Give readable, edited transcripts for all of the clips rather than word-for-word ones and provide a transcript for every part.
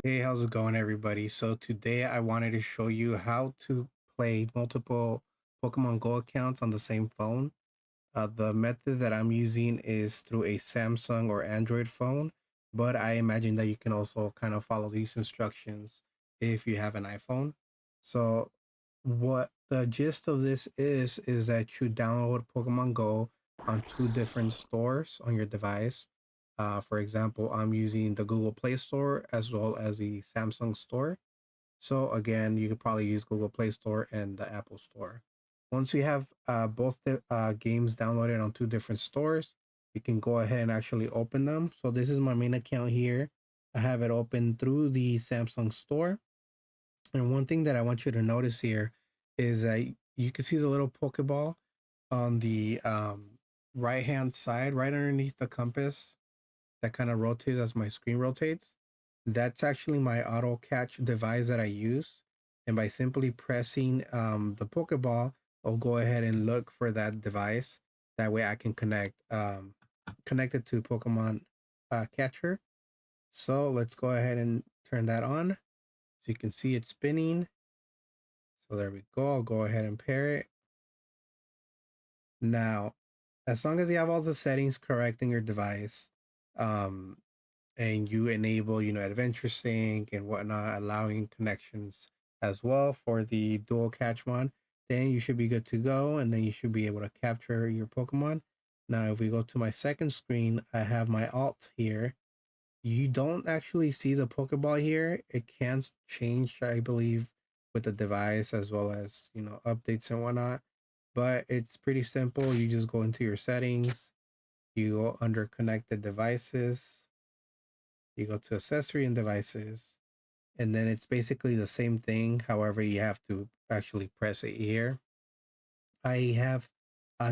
Hey, how's it going, everybody? So today I wanted to show you how to play multiple Pokemon Go accounts on the same phone. The method that I'm using is through a Samsung or Android phone, but I imagine that you can also kind of follow these instructions if you have an iPhone. So what the gist of this is that you download Pokemon Go on two different stores on your device. For example, I'm using the Google Play Store as well as the Samsung Store. So again, you could probably use Google Play Store and the Apple Store. Once you have both the games downloaded on two different stores, you can go ahead and actually open them. So this is my main account here. I have it open through the Samsung Store. And one thing that I want you to notice here is that you can see the little Pokeball on the right hand side, right underneath the compass that kind of rotates as my screen rotates. That's actually my auto catch device that I use. And by simply pressing the Pokeball, I'll go ahead and look for that device. That way I can connect it to Pokemon Catcher. So let's go ahead and turn that on. So you can see it spinning. So there we go. I'll go ahead and pair it. Now, as long as you have all the settings correct in your device, um, and you enable, Adventure Sync and whatnot, allowing connections as well for the dual catch mod, then you should be good to go, and then you should be able to capture your Pokemon. Now, if we go to my second screen, I have my alt here. You don't actually see the Pokeball here. It can change, I believe, with the device as well as, updates and whatnot. But it's pretty simple. You just go into your settings, you go under connected devices, you go to accessory and devices, and then it's basically the same thing. However, you have to actually press it here. I have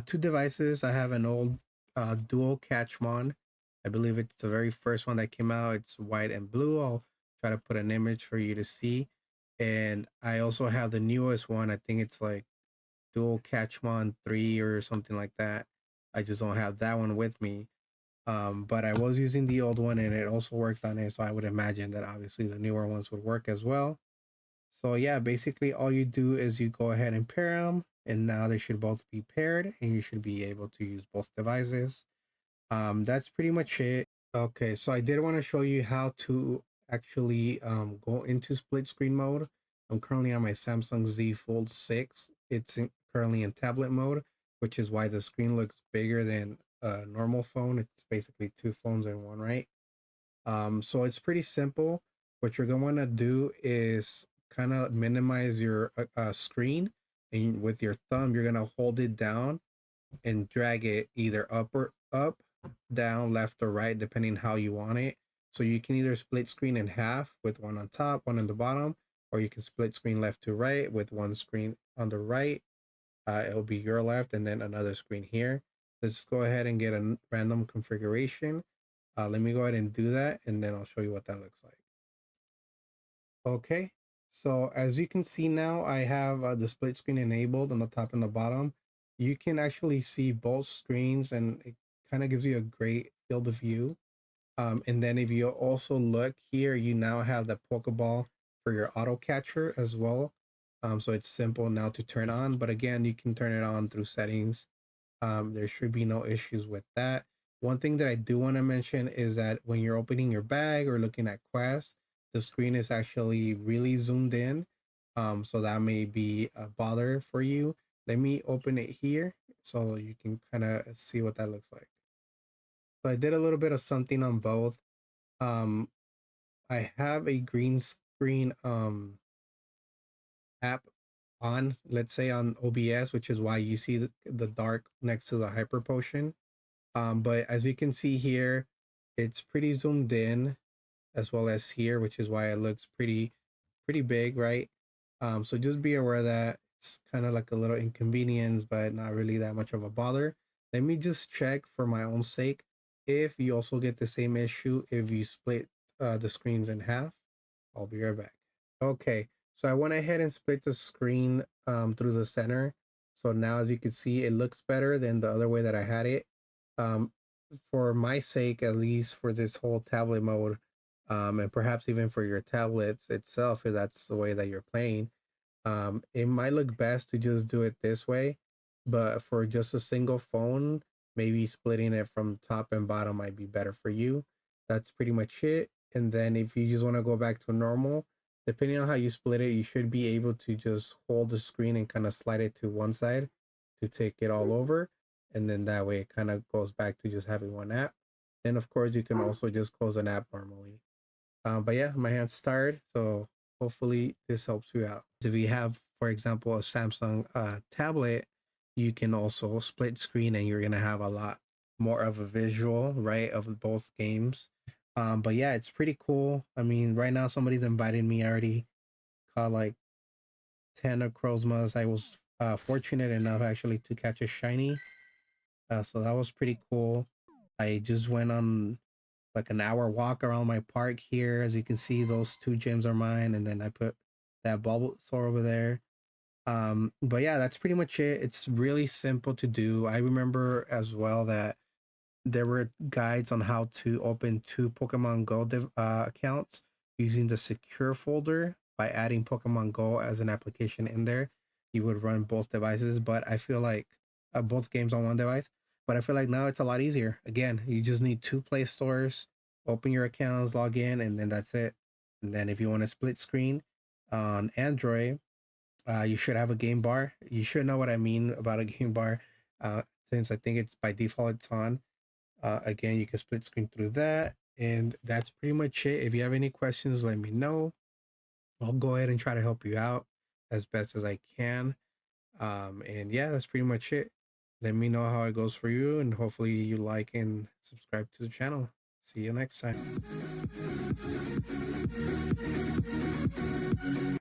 two devices. I have an old dual Catchmon. I believe it's the very first one that came out. It's white and blue. I'll try to put an image for you to see. And I also have the newest one. I think it's like dual Catchmon 3 or something like that. I just don't have that one with me. But I was using the old one and it also worked on it. So I would imagine that obviously the newer ones would work as well. So yeah, basically all you do is you go ahead and pair them, and now they should both be paired and you should be able to use both devices. That's pretty much it. Okay, so I did want to show you how to actually go into split screen mode. I'm currently on my Samsung Z Fold 6. Currently in tablet mode, which is why the screen looks bigger than a normal phone. It's basically two phones in one, right? So it's pretty simple. What you're going to want to do is kind of minimize your screen, and with your thumb, you're going to hold it down and drag it either up, down, left, or right, depending how you want it. So you can either split screen in half with one on top, one on the bottom, or you can split screen left to right with one screen on the right. It'll be your left and then another screen here. Let's go ahead and get a random configuration. Let me go ahead and do that, and then I'll show you what that looks like. Okay, so as you can see now, I have the split screen enabled on the top and the bottom. You can actually see both screens, and it kind of gives you a great field of view. And then if you also look here, you now have the Pokeball for your auto catcher as well. So it's simple now to turn on, but again, you can turn it on through settings. There should be no issues with that. One thing that I do want to mention is that when you're opening your bag or looking at quests, the screen is actually really zoomed in. So that may be a bother for you. Let me open it here so you can kind of see what that looks like. So I did a little bit of something on both. Um, I have a green screen app on, let's say on OBS, which is why you see the dark next to the hyper potion. But as you can see here, it's pretty zoomed in as well as here, which is why it looks pretty big, right? So just be aware that it's kind of like a little inconvenience, but not really that much of a bother. Let me just check for my own sake if you also get the same issue if you split the screens in half. I'll be right back. Okay, so I went ahead and split the screen through the center. So now as you can see, it looks better than the other way that I had it. Um, for my sake, at least for this whole tablet mode, and perhaps even for your tablets itself, if that's the way that you're playing. It might look best to just do it this way, but for just a single phone, maybe splitting it from top and bottom might be better for you. That's pretty much it. And then if you just want to go back to normal, depending on how you split it, you should be able to just hold the screen and kind of slide it to one side to take it all over. And then that way it kind of goes back to just having one app. Then, of course, you can also just close an app normally. But yeah, my hand's tired, so hopefully this helps you out. If you have, for example, a Samsung tablet, you can also split screen, and you're gonna have a lot more of a visual, right, of both games. But yeah, it's pretty cool. I mean, right now somebody's invited me. I already caught like 10 Acrosmas. I was fortunate enough actually to catch a shiny, so that was pretty cool. I just went on like an hour walk around my park here. As you can see, those two gems are mine, and then I put that Bulbasaur over there. But yeah, that's pretty much it. It's really simple to do. I remember as well that there were guides on how to open two Pokemon Go accounts using the secure folder by adding Pokemon Go as an application in there. You would run both devices, but I feel like both games on one device. But I feel like now it's a lot easier. Again, you just need two Play Stores, open your accounts, log in, and then that's it. And then if you want to split screen on Android, you should have a game bar. You should know what I mean about a game bar. Uh, since I think it's by default it's on. Again, you can split screen through that. And that's pretty much it. If you have any questions, let me know. I'll go ahead and try to help you out as best as I can. And yeah, that's pretty much it. Let me know how it goes for you, and hopefully you like and subscribe to the channel. See you next time.